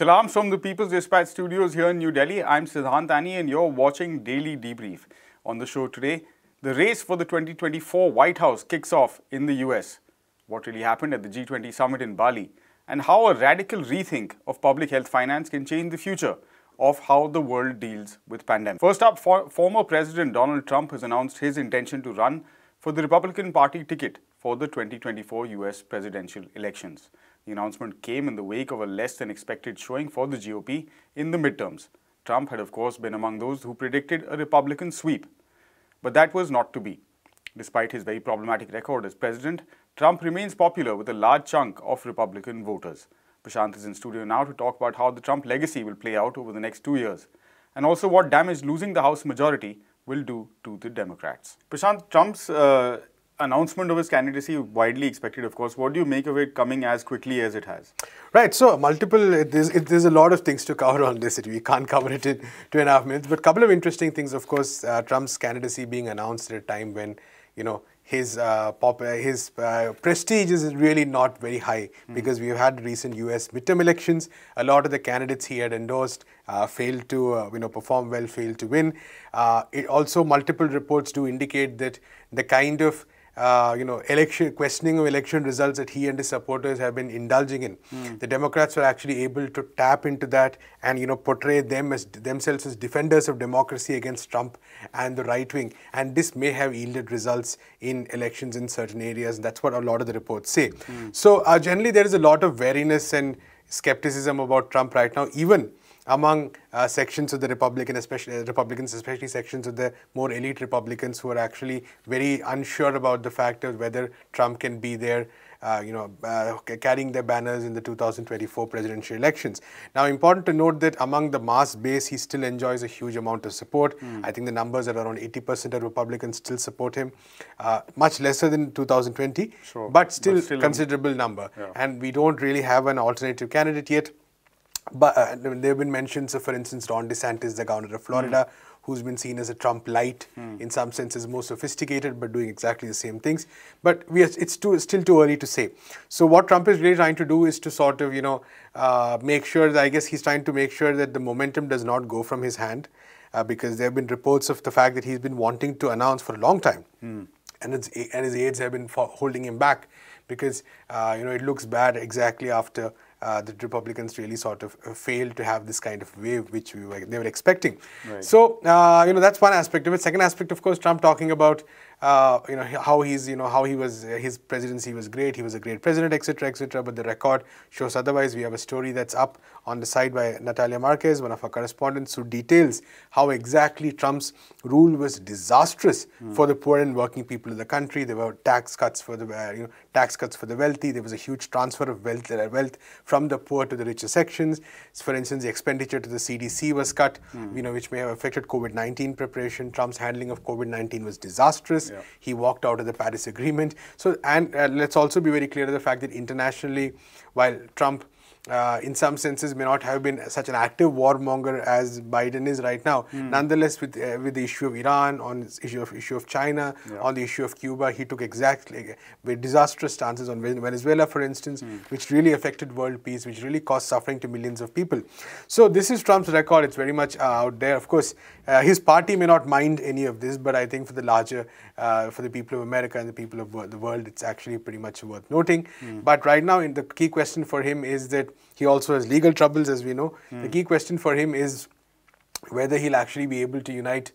Salams from the People's Dispatch studios here in New Delhi. I'm Siddhant Ani and you're watching Daily Debrief. On the show today, the race for the 2024 White House kicks off in the US. What really happened at the G20 summit in Bali and how a radical rethink of public health finance can change the future of how the world deals with pandemic. First up, former President Donald Trump has announced his intention to run for the Republican Party ticket for the 2024 US presidential elections. The announcement came in the wake of a less than expected showing for the GOP in the midterms. Trump had of course been among those who predicted a Republican sweep. But that was not to be. Despite his very problematic record as president, Trump remains popular with a large chunk of Republican voters. Prashant is in studio now to talk about how the Trump legacy will play out over the next 2 years and also what damage losing the House majority will do to the Democrats. Prashant, Trump's announcement of his candidacy widely expected, of course. What do you make of it coming as quickly as it has? Right. So there's a lot of things to cover on this. We can't cover it in 2.5 minutes. But a couple of interesting things, of course, Trump's candidacy being announced at a time when, his prestige is really not very high because we've had recent US midterm elections. A lot of the candidates he had endorsed failed to perform well, failed to win. It also, multiple reports do indicate that the kind of questioning of election results that he and his supporters have been indulging in. The Democrats were actually able to tap into that and, portray themselves as defenders of democracy against Trump and the right wing. And this may have yielded results in elections in certain areas. And that's what a lot of the reports say. So generally, there is a lot of wariness and skepticism about Trump right now, even among sections of the Republicans, especially sections of the more elite Republicans who are actually very unsure about the fact of whether Trump can be there, carrying their banners in the 2024 presidential elections. Now, important to note that among the mass base, he still enjoys a huge amount of support. I think the numbers are around 80% of Republicans still support him, much lesser than 2020, but still considerable number. Yeah. And we don't really have an alternative candidate yet. But there have been mentions of, for instance, Ron DeSantis, the governor of Florida, who's been seen as a Trump light, in some senses more sophisticated, but doing exactly the same things. But it's still too early to say. So what Trump is really trying to do is to sort of, make sure that, I guess he's trying to make sure that the momentum does not go from his hand, because there have been reports of the fact that he's been wanting to announce for a long time. And his aides have been holding him back because, it looks bad exactly after the Republicans really sort of failed to have this kind of wave which they were expecting. Right. So, that's one aspect of it. Second aspect, of course, Trump talking about, how his presidency was great. He was a great president, etc., etc. But the record shows otherwise. We have a story that's up on the side by Natalia Marquez, one of our correspondents, who details how exactly Trump's rule was disastrous for the poor and working people of the country. There were tax cuts for the wealthy. There was a huge transfer of wealth from the poor to the richer sections. For instance, the expenditure to the CDC was cut, which may have affected COVID-19 preparation. Trump's handling of COVID-19 was disastrous. Yeah. He walked out of the Paris Agreement. So, and let's also be very clear to the fact that internationally, while Trump in some senses may not have been such an active warmonger as Biden is right now, nonetheless with the issue of Iran, on the issue of China, on the issue of Cuba, he took exactly disastrous stances on Venezuela, for instance, which really affected world peace, which really caused suffering to millions of people. So this is Trump's record. It's very much out there. Of course, his party may not mind any of this, but I think for the larger, for the people of America and the people of the world, it's actually pretty much worth noting. But right now, the key question for him is that he also has legal troubles, as we know. The key question for him is whether he'll actually be able to unite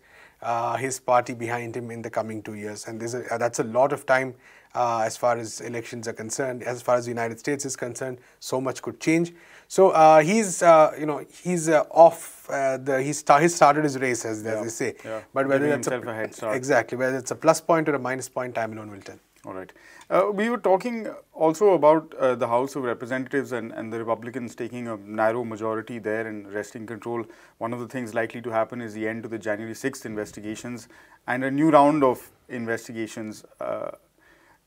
his party behind him in the coming 2 years. And that's a lot of time as far as elections are concerned. As far as the United States is concerned, so much could change. So he's off. He started his race, as they say. Yeah. But whether that's a head start. Exactly, whether it's a plus point or a minus point, time alone will tell. All right. We were talking also about the House of Representatives and the Republicans taking a narrow majority there and wresting control. One of the things likely to happen is the end to the January 6th investigations and a new round of investigations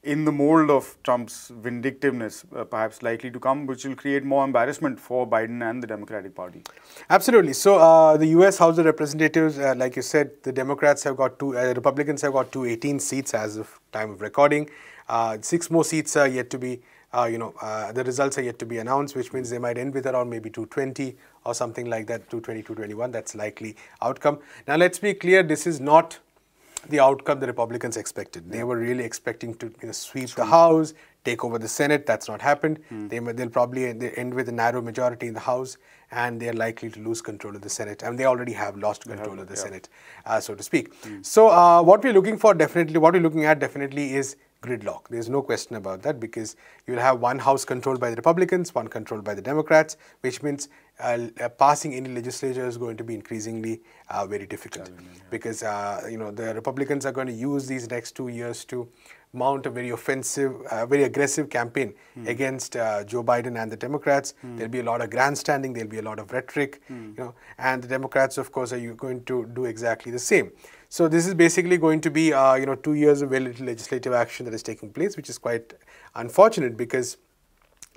in the mold of Trump's vindictiveness, perhaps likely to come, which will create more embarrassment for Biden and the Democratic Party. Absolutely. So the US House of Representatives, like you said, the Democrats have got Republicans have got 18 seats as of time of recording. 6 more seats are yet to be the results are yet to be announced, which means they might end with around maybe 220 or something like that, 220, 221. That's likely outcome. Now, let's be clear, this is not the outcome the Republicans expected. They were really expecting to sweep the House, take over the Senate. That's not happened. They'll probably end with a narrow majority in the House, and they're likely to lose control of the Senate. And they already have lost control of the Senate, so to speak. So what we're looking at definitely is gridlock. There's no question about that, because you'll have one House controlled by the Republicans, one controlled by the Democrats, which means passing any legislature is going to be increasingly very difficult, because the Republicans are going to use these next 2 years to mount a very offensive, very aggressive campaign against Joe Biden and the Democrats. There'll be a lot of grandstanding, there'll be a lot of rhetoric, and the Democrats, of course, are going to do exactly the same. So this is basically going to be 2 years of very little legislative action that is taking place, which is quite unfortunate, because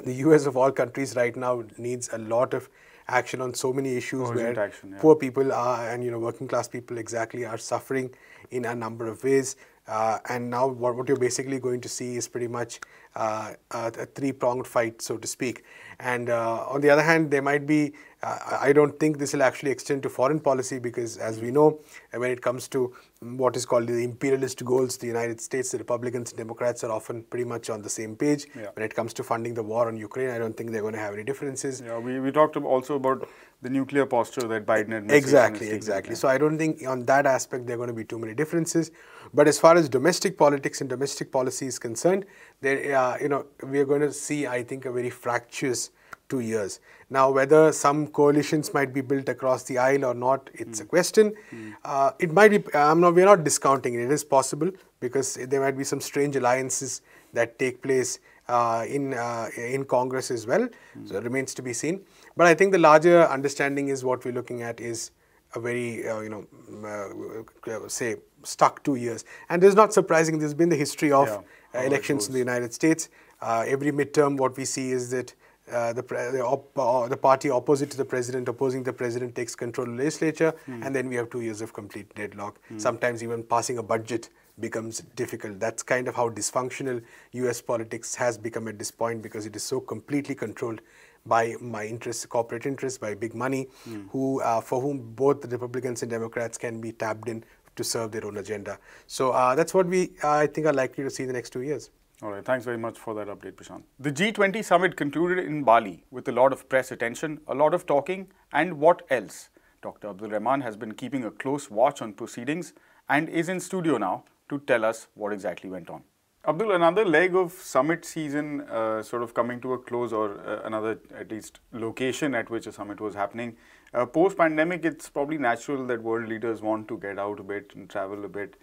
the US of all countries right now needs a lot of action on so many issues where poor people are, and working class people exactly are suffering in a number of ways. And now what you're basically going to see is pretty much a three-pronged fight, so to speak. And on the other hand, there might be, I don't think this will actually extend to foreign policy, because as we know, when it comes to what is called the imperialist goals, the United States, the Republicans and Democrats are often pretty much on the same page. When it comes to funding the war on Ukraine, I don't think they're going to have any differences. Yeah, we talked also about the nuclear posture that Biden administration Exactly. So I don't think on that aspect there are going to be too many differences. But as far as domestic politics and domestic policy is concerned, there, we are going to see, I think, a very fractious 2 years. Now, whether some coalitions might be built across the aisle or not, it's a question. It might be. We're not discounting it. It is possible, because there might be some strange alliances that take place in Congress as well. So it remains to be seen. But I think the larger understanding is what we're looking at is a very, say, stuck 2 years. And this is not surprising. This has been the history of elections in the United States. Every midterm, what we see is that the party opposite to the president, opposing the president, takes control of the legislature, and then we have 2 years of complete deadlock. Sometimes even passing a budget becomes difficult. That's kind of how dysfunctional US politics has become at this point, because it is so completely controlled by my interests, corporate interests, by big money, for whom both the Republicans and Democrats can be tapped in to serve their own agenda. So that's what I think are likely to see in the next 2 years. All right, thanks very much for that update, Prashant. The G20 summit concluded in Bali with a lot of press attention, a lot of talking, and what else? Dr. Abdul Rahman has been keeping a close watch on proceedings and is in studio now to tell us what exactly went on. Abdul, another leg of summit season sort of coming to a close, or another at least location at which a summit was happening. Post-pandemic, it's probably natural that world leaders want to get out a bit and travel a bit.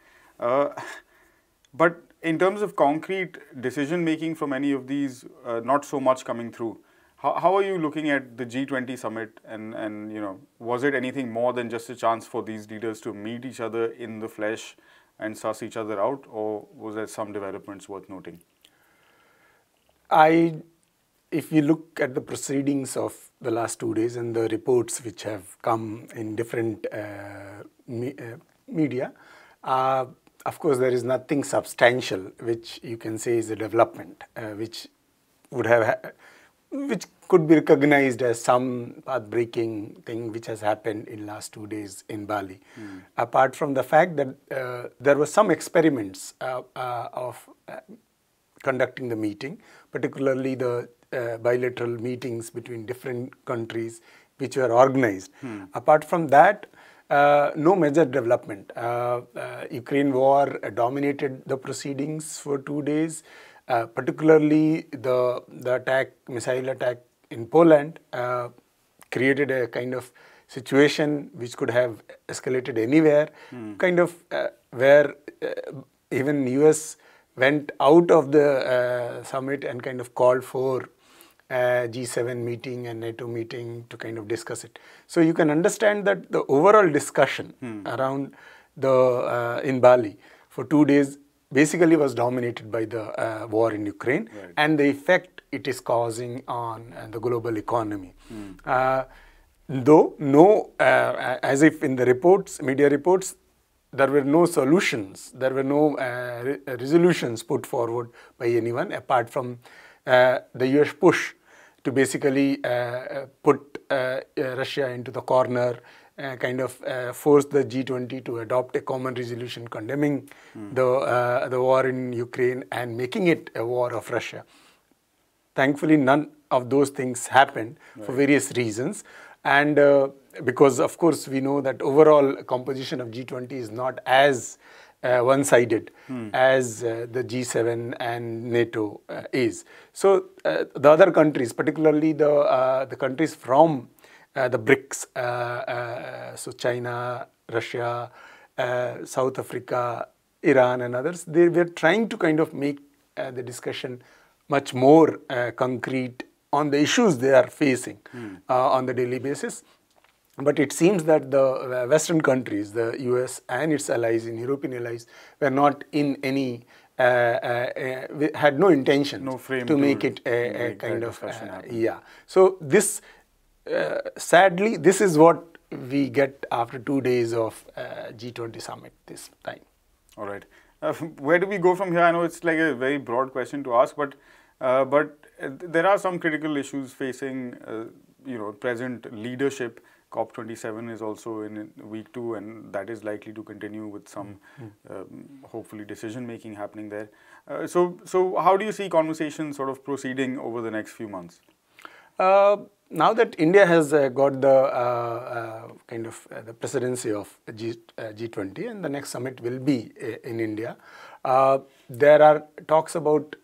But in terms of concrete decision-making from any of these, not so much coming through. How are you looking at the G20 summit, and was it anything more than just a chance for these leaders to meet each other in the flesh and suss each other out, or was there some developments worth noting? If you look at the proceedings of the last 2 days and the reports which have come in different media, of course, there is nothing substantial which you can say is a development, which could be recognized as some path-breaking thing which has happened in last 2 days in Bali. Apart from the fact that there were some experiments of conducting the meeting, particularly the bilateral meetings between different countries which were organized. Apart from that, no major development. Ukraine war dominated the proceedings for 2 days. Particularly the missile attack in Poland created a kind of situation which could have escalated anywhere, where even US went out of the summit and kind of called for G7 meeting and NATO meeting to kind of discuss it. So you can understand that the overall discussion around in Bali for 2 days basically was dominated by the war in Ukraine and the effect it is causing on the global economy. Though as if in the reports, media reports, there were no solutions, there were no resolutions put forward by anyone apart from the US push to basically put Russia into the corner, kind of force the G20 to adopt a common resolution condemning the war in Ukraine and making it a war of Russia. Thankfully, none of those things happened for various reasons. And because, of course, we know that overall composition of G20 is not as one-sided as the G7 and NATO is. So the other countries, particularly the countries from the BRICS, so China, Russia, South Africa, Iran and others, they were trying to kind of make the discussion much more concrete on the issues they are facing on the daily basis. But it seems that the Western countries, the US and its allies, in European allies, were not in any, had no intention to make it a kind of, yeah. So this, sadly, this is what we get after 2 days of G20 summit this time. All right. Where do we go from here? I know it's like a very broad question to ask, but there are some critical issues facing, present leadership. COP27 is also in week 2, and that is likely to continue with some, hopefully, decision-making happening there. So how do you see conversations sort of proceeding over the next few months? Now that India has got the kind of the presidency of G20, and the next summit will be in India, there are talks about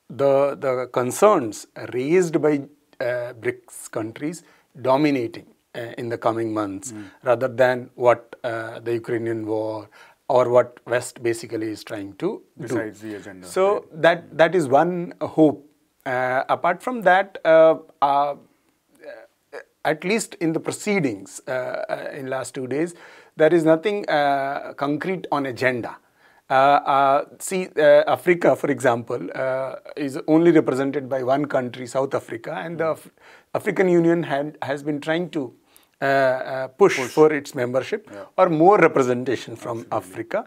the concerns raised by BRICS countries dominating in the coming months, rather than what the Ukrainian war or what West basically is trying to Besides do. The agenda. So that is one hope. Apart from that, at least in the proceedings in last 2 days, there is nothing concrete on agenda. See, Africa, for example, is only represented by one country, South Africa, and the African Union has been trying to push for its membership or more representation from Africa.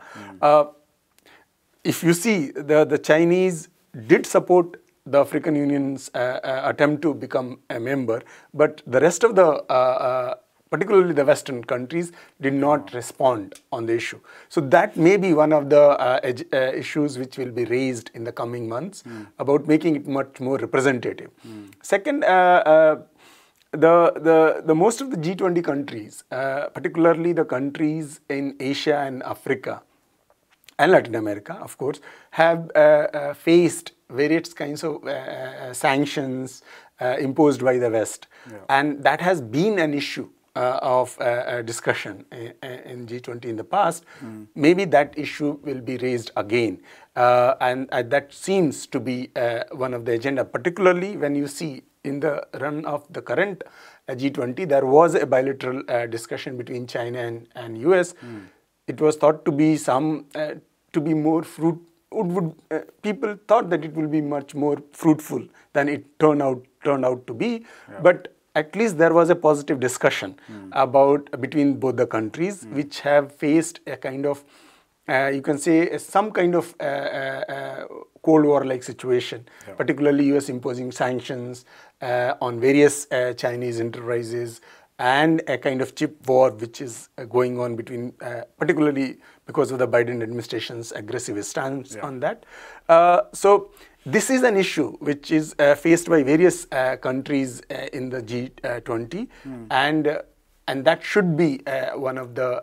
If you see, the Chinese did support the African Union's attempt to become a member, but the rest of the particularly the Western countries, did not respond on the issue. So that may be one of the issues which will be raised in the coming months about making it much more representative. Second, the most of the G20 countries, particularly the countries in Asia and Africa and Latin America, of course, have faced various kinds of sanctions imposed by the West. And that has been an issue of discussion in G20 in the past. Maybe that issue will be raised again. And that seems to be one of the agenda, particularly when you see in the run of the current G20, there was a bilateral discussion between China and US. It was thought to be more people thought that it will be much more fruitful than it turned out to be. But at least there was a positive discussion between both the countries, which have faced a kind of, you can say, some kind of Cold War-like situation, particularly US imposing sanctions on various Chinese enterprises, and a kind of chip war which is going on between, particularly because of the Biden administration's aggressive stance on that. So this is an issue which is faced by various countries in the G20, and that should be one of the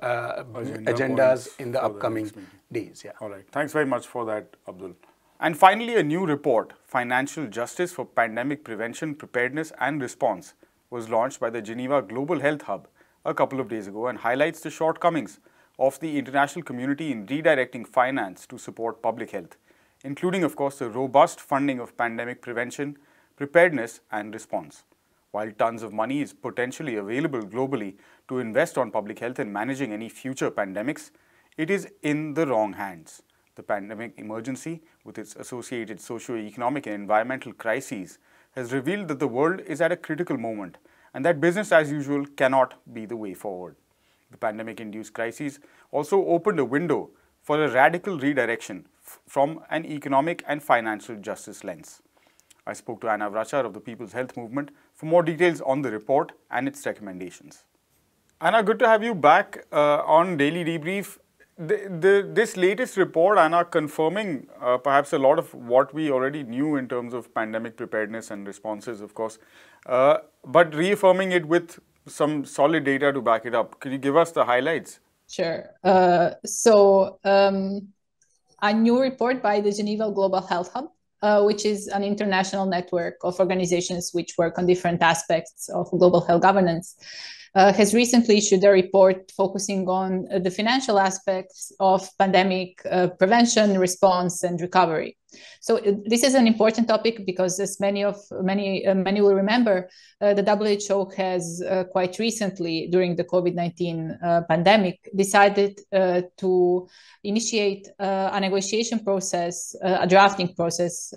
agendas in the upcoming days. All right. Thanks very much for that, Abdul. And finally, a new report, Financial Justice for Pandemic Prevention, Preparedness and Response, was launched by the Geneva Global Health Hub a couple of days ago and highlights the shortcomings of the international community in redirecting finance to support public health, including, of course, the robust funding of pandemic prevention, preparedness and response. While tons of money is potentially available globally to invest on public health and managing any future pandemics, it is in the wrong hands. The pandemic emergency, with its associated socio-economic and environmental crises, has revealed that the world is at a critical moment and that business as usual cannot be the way forward. The pandemic-induced crises also opened a window for a radical redirection from an economic and financial justice lens. I spoke to Anna Vrachar of the People's Health Movement for more details on the report and its recommendations. Anna, good to have you back on Daily Debrief. This latest report, Anna, confirming perhaps a lot of what we already knew in terms of pandemic preparedness and responses, of course, but reaffirming it with some solid data to back it up. Could you give us the highlights? Sure. A new report by the Geneva Global Health Hub, which is an international network of organizations which work on different aspects of global health governance, has recently issued a report focusing on the financial aspects of pandemic prevention, response, and recovery. So this is an important topic because, as many will remember, the WHO has quite recently, during the COVID-19 pandemic, decided to initiate a negotiation process, a drafting process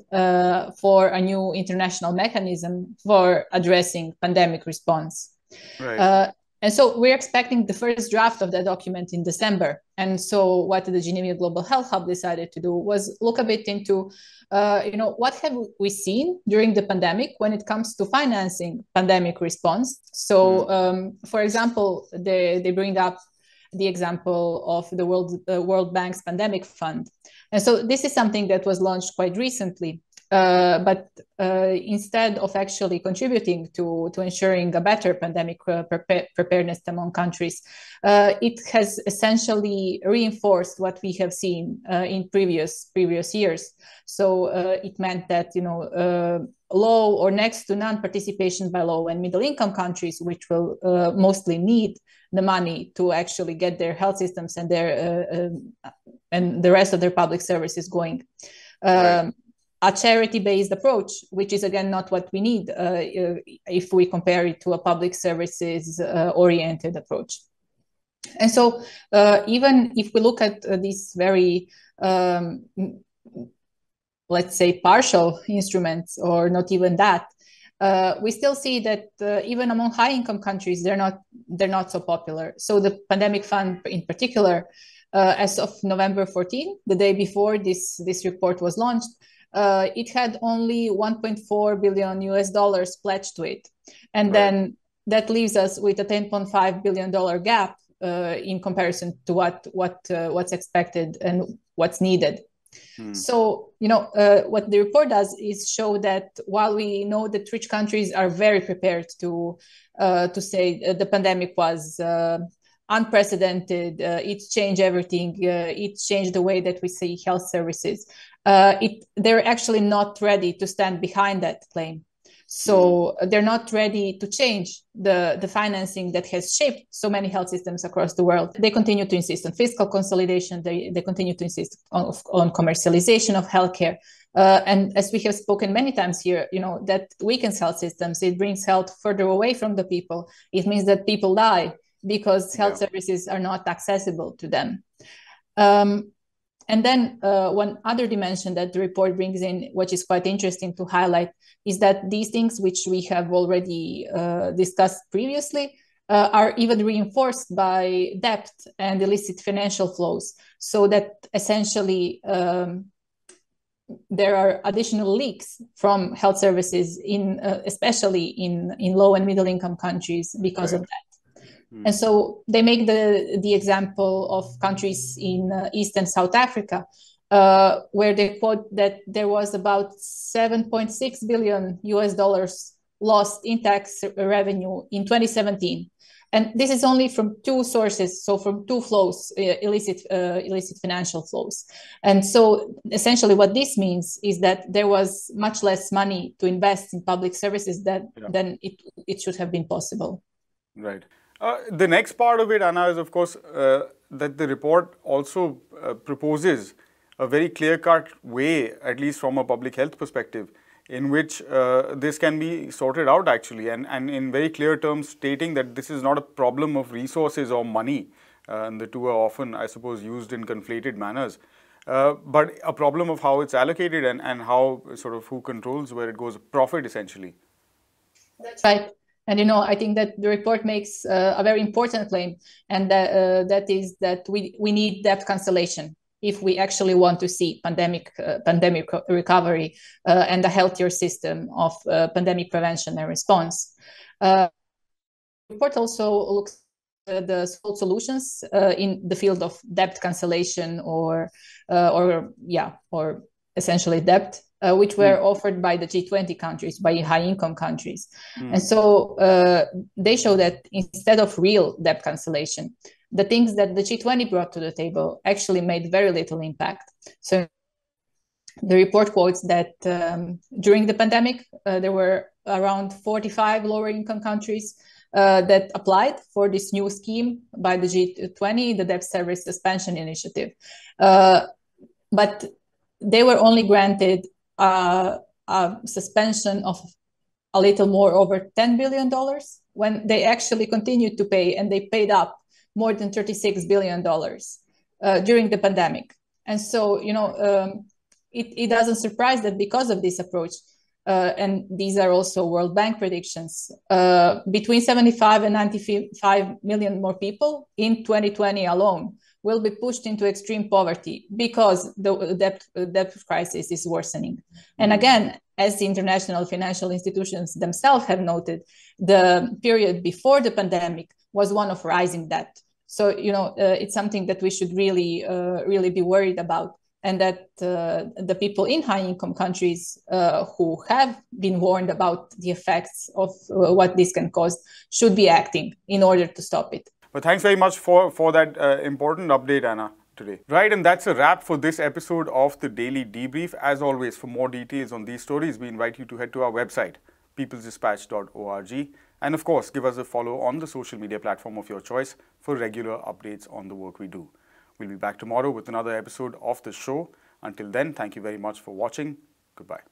for a new international mechanism for addressing pandemic response. Right. And so we're expecting the first draft of that document in December. And so what the Geneva Global Health Hub decided to do was look a bit into, what have we seen during the pandemic when it comes to financing pandemic response. So, for example, they bring up the example of the World Bank's Pandemic Fund. And so this is something that was launched quite recently. But instead of actually contributing to ensuring a better pandemic preparedness among countries, it has essentially reinforced what we have seen in previous years. So it meant that low or next to non-participation by low and middle-income countries, which will mostly need the money to actually get their health systems and the rest of their public services going. Right. A charity-based approach, which is again not what we need if we compare it to a public services oriented approach. And so even if we look at these very, let's say, partial instruments, or not even that, we still see that even among high-income countries, they're not so popular. So the Pandemic Fund in particular, as of November 14, the day before this report was launched, it had only $1.4 billion pledged to it. And Right. then that leaves us with a $10.5 billion gap in comparison to what's expected and what's needed. So, what the report does is show that while we know that rich countries are very prepared to say the pandemic was unprecedented, it changed everything, it changed the way that we see health services, they're actually not ready to stand behind that claim. So they're not ready to change the financing that has shaped so many health systems across the world. They continue to insist on fiscal consolidation. They continue to insist on commercialization of healthcare. And as we have spoken many times here, that weakens health systems. It brings health further away from the people. It means that people die because health services are not accessible to them. And then one other dimension that the report brings in, which is quite interesting to highlight, is that these things which we have already discussed previously are even reinforced by debt and illicit financial flows, so that essentially there are additional leaks from health services especially in low and middle income countries because of that. And so they make the example of countries in East and South Africa, where they quote that there was about $7.6 billion lost in tax revenue in 2017. And this is only from two sources, so from two flows, illicit financial flows. And so essentially what this means is that there was much less money to invest in public services than it should have been possible. Right. The next part of it, Anna, is of course that the report also proposes a very clear-cut way, at least from a public health perspective, in which this can be sorted out actually, and in very clear terms stating that this is not a problem of resources or money, and the two are often, I suppose, used in conflated manners, but a problem of how it's allocated and how sort of who controls where it goes, profit essentially. That's right. And, I think that the report makes a very important claim, and that is that we need debt cancellation. if we actually want to see pandemic recovery and a healthier system of pandemic prevention and response. The report also looks at the solutions in the field of debt cancellation or essentially debt, which were offered by the G20 countries, by high-income countries. And so they show that instead of real debt cancellation, the things that the G20 brought to the table actually made very little impact. So the report quotes that during the pandemic, there were around 45 lower-income countries that applied for this new scheme by the G20, the Debt Service Suspension Initiative. But they were only granted a suspension of a little more over $10 billion when they actually continued to pay, and they paid up more than $36 billion during the pandemic. And so, it doesn't surprise that because of this approach, and these are also World Bank predictions, between 75 and 95 million more people in 2020 alone will be pushed into extreme poverty because the debt crisis is worsening. And again, as the international financial institutions themselves have noted, the period before the pandemic was one of rising debt. So, it's something that we should really be worried about, and that the people in high-income countries who have been warned about the effects of what this can cause should be acting in order to stop it. But thanks very much for that important update, Anna, today. Right, and that's a wrap for this episode of the Daily Debrief. As always, for more details on these stories, we invite you to head to our website, peoplesdispatch.org. And of course, give us a follow on the social media platform of your choice for regular updates on the work we do. We'll be back tomorrow with another episode of the show. Until then, thank you very much for watching. Goodbye.